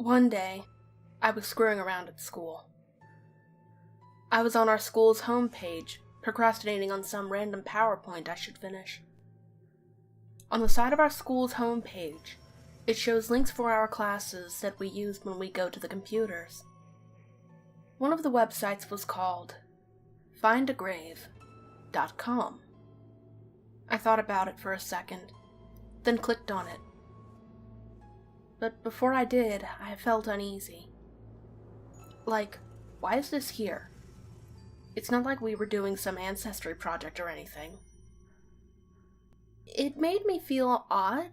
One day, I was screwing around at school. I was on our school's homepage, procrastinating on some random PowerPoint I should finish. On the side of our school's homepage, it shows links for our classes that we use when we go to the computers. One of the websites was called findagrave.com. I thought about it for a second, then clicked on it. But before I did, I felt uneasy. Like, why is this here? It's not like we were doing some ancestry project or anything. It made me feel odd.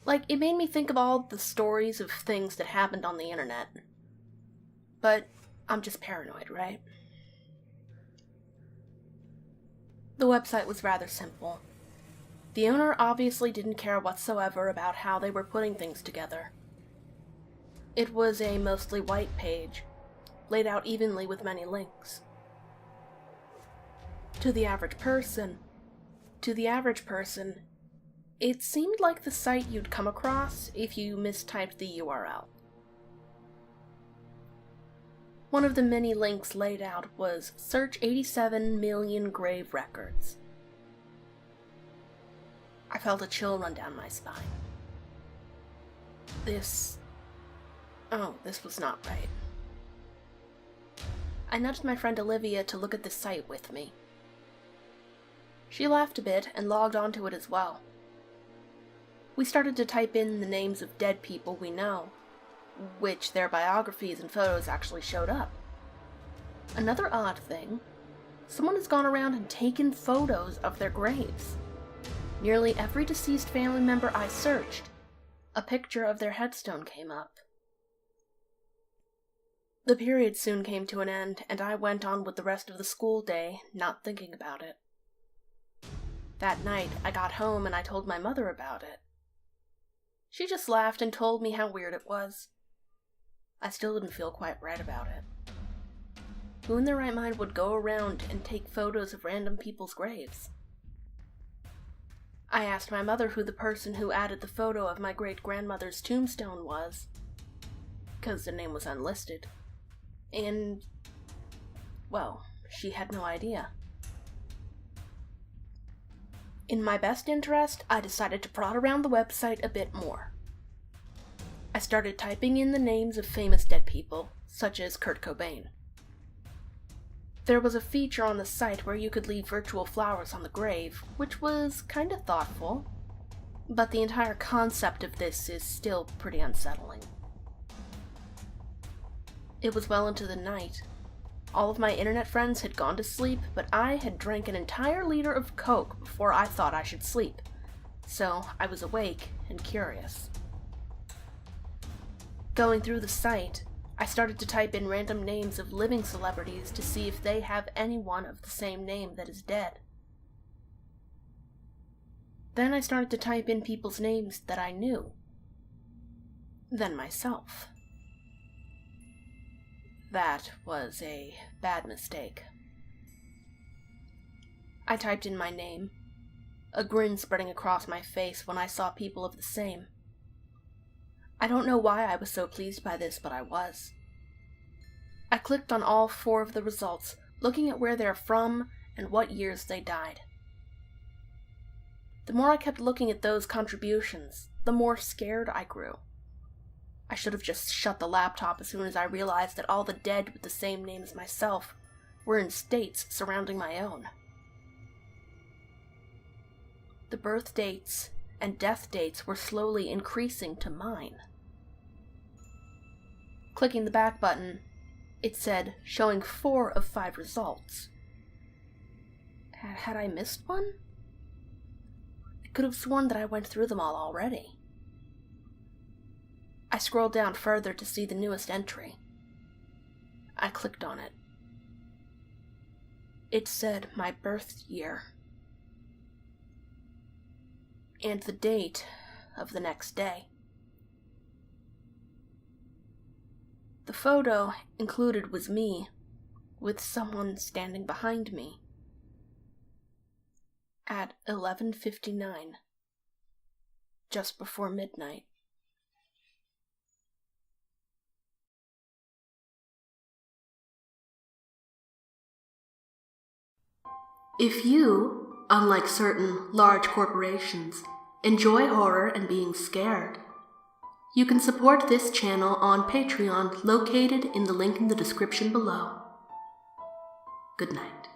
Like, it made me think of all the stories of things that happened on the internet. But I'm just paranoid, right? The website was rather simple. The owner obviously didn't care whatsoever about how they were putting things together. It was a mostly white page, laid out evenly with many links. To the average person, it seemed like the site you'd come across if you mistyped the URL. One of the many links laid out was search 87 million grave records. I felt a chill run down my spine. This was not right. I nudged my friend Olivia to look at the site with me. She laughed a bit and logged onto it as well. We started to type in the names of dead people we know, which their biographies and photos actually showed up. Another odd thing, someone has gone around and taken photos of their graves. Nearly every deceased family member I searched, a picture of their headstone came up. The period soon came to an end, and I went on with the rest of the school day, not thinking about it. That night, I got home and I told my mother about it. She just laughed and told me how weird it was. I still didn't feel quite right about it. Who in their right mind would go around and take photos of random people's graves? I asked my mother who the person who added the photo of my great-grandmother's tombstone was, because the name was unlisted, and, well, she had no idea. In my best interest, I decided to prod around the website a bit more. I started typing in the names of famous dead people, such as Kurt Cobain. There was a feature on the site where you could leave virtual flowers on the grave, which was kind of thoughtful, but the entire concept of this is still pretty unsettling. It was well into the night. All of my internet friends had gone to sleep, but I had drank an entire liter of Coke before I thought I should sleep, so I was awake and curious. Going through the site, I started to type in random names of living celebrities to see if they have anyone of the same name that is dead. Then I started to type in people's names that I knew. Then myself. That was a bad mistake. I typed in my name, a grin spreading across my face when I saw people of the same. I don't know why I was so pleased by this, but I was. I clicked on all 4 of the results, looking at where they're from and what years they died. The more I kept looking at those contributions, the more scared I grew. I should have just shut the laptop as soon as I realized that all the dead with the same name as myself were in states surrounding my own. The birth dates and death dates were slowly increasing to mine. Clicking the back button, it said showing 4 of 5 results. Had I missed one? I could have sworn that I went through them all already. I scrolled down further to see the newest entry. I clicked on it. It said my birth year. And the date of the next day. The photo included was me, with someone standing behind me. At 11:59, just before midnight. If you, unlike certain large corporations, enjoy horror and being scared, you can support this channel on Patreon located in the link in the description below. Good night.